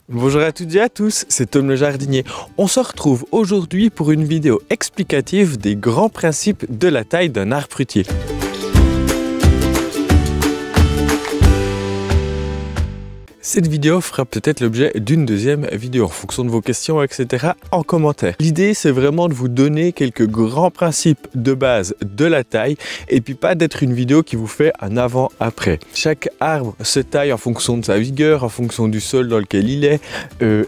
Bonjour à toutes et à tous, c'est Tom le jardinier. On se retrouve aujourd'hui pour une vidéo explicative des grands principes de la taille d'un arbre fruitier. Cette vidéo fera peut-être l'objet d'une deuxième vidéo en fonction de vos questions, etc. en commentaire. L'idée, c'est vraiment de vous donner quelques grands principes de base de la taille et puis pas d'être une vidéo qui vous fait un avant-après. Chaque arbre se taille en fonction de sa vigueur, en fonction du sol dans lequel il est,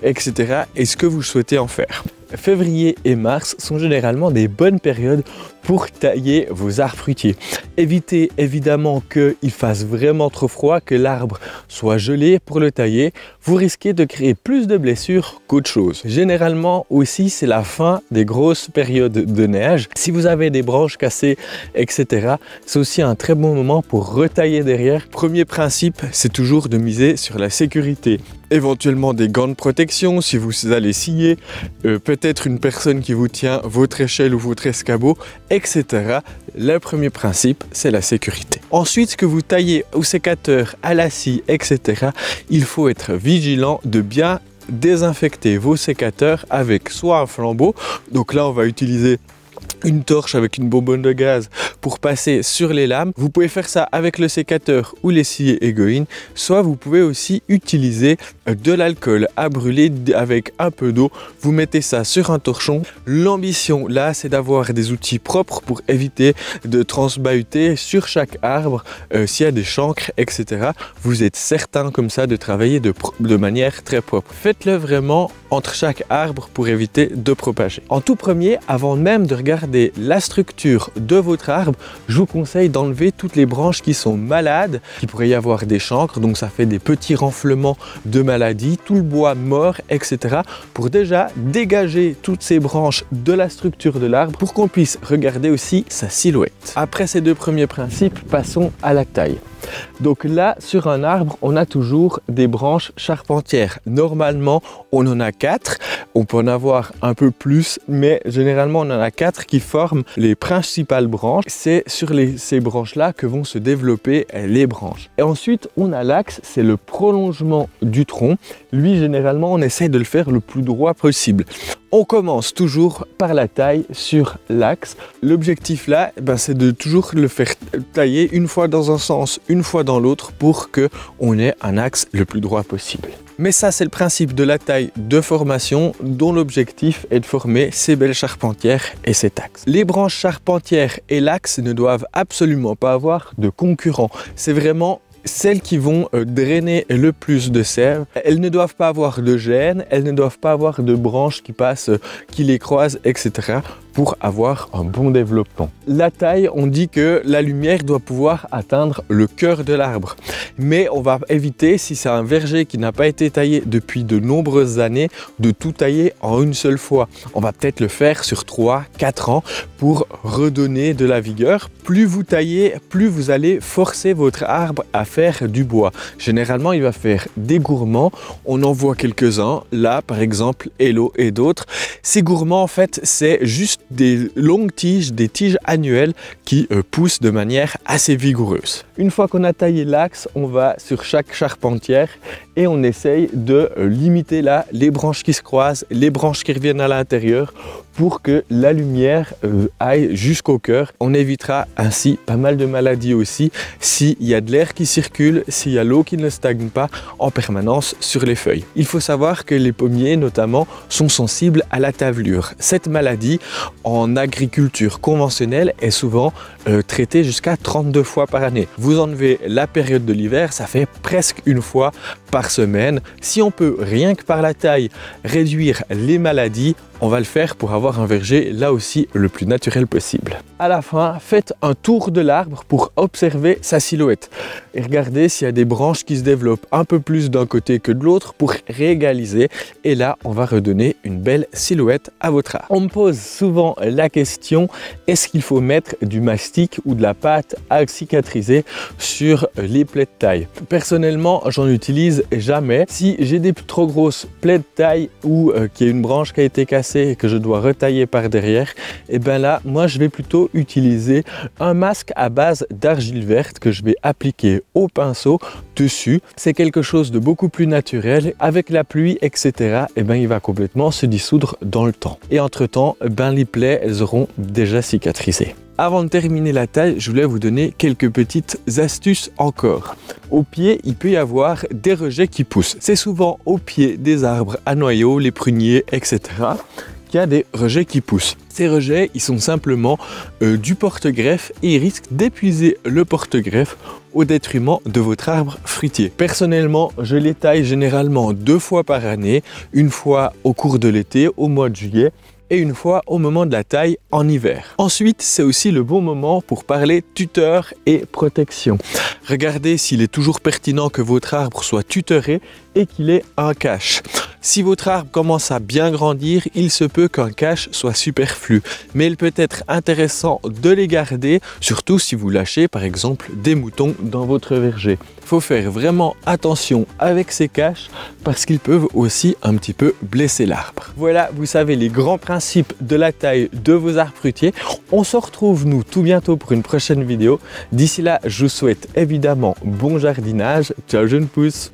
etc. et ce que vous souhaitez en faire. Février et mars sont généralement des bonnes périodes pour tailler vos arbres fruitiers. Évitez évidemment qu'il fasse vraiment trop froid, que l'arbre soit gelé pour le tailler. Vous risquez de créer plus de blessures qu'autre chose. Généralement aussi, c'est la fin des grosses périodes de neige. Si vous avez des branches cassées, etc., c'est aussi un très bon moment pour retailler derrière. Premier principe, c'est toujours de miser sur la sécurité. Éventuellement des gants de protection si vous allez scier, peut-être une personne qui vous tient votre échelle ou votre escabeau, etc. Le premier principe, c'est la sécurité. Ensuite, que vous taillez au sécateur, à la scie, etc., il faut être vigilant de bien désinfecter vos sécateurs avec soit un flambeau, donc là on va utiliser une torche avec une bonbonne de gaz pour passer sur les lames. Vous pouvez faire ça avec le sécateur ou les scies Egoin, soit vous pouvez aussi utiliser de l'alcool à brûler avec un peu d'eau. Vous mettez ça sur un torchon. L'ambition là, c'est d'avoir des outils propres pour éviter de transbahuter sur chaque arbre s'il y a des chancres, etc. Vous êtes certain comme ça de travailler de manière très propre. Faites-le vraiment entre chaque arbre pour éviter de propager. En tout premier, avant même de regarder la structure de votre arbre, je vous conseille d'enlever toutes les branches qui sont malades, qui pourrait y avoir des chancres, donc ça fait des petits renflements de maladie, tout le bois mort, etc. pour déjà dégager toutes ces branches de la structure de l'arbre pour qu'on puisse regarder aussi sa silhouette. Après ces deux premiers principes, passons à la taille. Donc là, sur un arbre, on a toujours des branches charpentières. Normalement, on en a 4. On peut en avoir un peu plus, mais généralement, on en a 4 qui forment les principales branches. C'est sur ces branches-là que vont se développer les branches. Et ensuite, on a l'axe, c'est le prolongement du tronc. Lui, généralement, on essaie de le faire le plus droit possible. On commence toujours par la taille sur l'axe. L'objectif là, c'est de toujours le faire tailler une fois dans un sens, une fois dans l'autre pour qu'on ait un axe le plus droit possible. Mais ça, c'est le principe de la taille de formation dont l'objectif est de former ces belles charpentières et cet axe. Les branches charpentières et l'axe ne doivent absolument pas avoir de concurrents. C'est vraiment celles qui vont drainer le plus de sève. Elles ne doivent pas avoir de gêne, elles ne doivent pas avoir de branches qui passent, qui les croisent, etc. pour avoir un bon développement. La taille, on dit que la lumière doit pouvoir atteindre le cœur de l'arbre. Mais on va éviter, si c'est un verger qui n'a pas été taillé depuis de nombreuses années, de tout tailler en une seule fois. On va peut-être le faire sur 3-4 ans pour redonner de la vigueur. Plus vous taillez, plus vous allez forcer votre arbre à faire du bois. Généralement, il va faire des gourmands. On en voit quelques-uns, là par exemple, Hello et d'autres. Ces gourmands, en fait, c'est juste des longues tiges, des tiges annuelles qui poussent de manière assez vigoureuse. Une fois qu'on a taillé l'axe, on va sur chaque charpentière et on essaye de limiter là les branches qui se croisent, les branches qui reviennent à l'intérieur pour que la lumière aille jusqu'au cœur. On évitera ainsi pas mal de maladies aussi s'il y a de l'air qui circule, s'il y a l'eau qui ne stagne pas en permanence sur les feuilles. Il faut savoir que les pommiers notamment sont sensibles à la tavelure. Cette maladie en agriculture conventionnelle est souvent traitée jusqu'à 32 fois par année. Vous enlevez la période de l'hiver, ça fait presque une fois par semaine. Si on peut rien que par la taille réduire les maladies, on va le faire pour avoir un verger là aussi le plus naturel possible. À la fin, faites un tour de l'arbre pour observer sa silhouette et regardez s'il y a des branches qui se développent un peu plus d'un côté que de l'autre pour réégaliser et là on va redonner une belle silhouette à votre arbre. On me pose souvent la question, est-ce qu'il faut mettre du mastic ou de la pâte à cicatriser sur les plaies de taille? Personnellement, j'en utilise jamais. Si j'ai des trop grosses plaies de taille ou qu'il y a une branche qui a été cassée et que je dois retailler par derrière, et bien là, moi je vais plutôt utiliser un masque à base d'argile verte que je vais appliquer au pinceau dessus. C'est quelque chose de beaucoup plus naturel. Avec la pluie, etc., et ben il va complètement se dissoudre dans le temps. Et entre-temps, ben les plaies, elles auront déjà cicatrisé. Avant de terminer la taille, je voulais vous donner quelques petites astuces encore. Au pied, il peut y avoir des rejets qui poussent. C'est souvent au pied des arbres à noyaux, les pruniers, etc., qu'il y a des rejets qui poussent. Ces rejets, ils sont simplement du porte-greffe et ils risquent d'épuiser le porte-greffe au détriment de votre arbre fruitier. Personnellement, je les taille généralement 2 fois par année, une fois au cours de l'été, au mois de juillet, et une fois au moment de la taille en hiver. Ensuite, c'est aussi le bon moment pour parler tuteur et protection. Regardez s'il est toujours pertinent que votre arbre soit tutoré et qu'il ait un cache. Si votre arbre commence à bien grandir, il se peut qu'un cache soit superflu, mais il peut être intéressant de les garder, surtout si vous lâchez par exemple des moutons dans votre verger. Il faut faire vraiment attention avec ces caches parce qu'ils peuvent aussi un petit peu blesser l'arbre. Voilà, vous savez les grands principes de la taille de vos arbres fruitiers. On se retrouve nous tout bientôt pour une prochaine vidéo. D'ici là, je vous souhaite évidemment bon jardinage. Ciao jeunes pousses!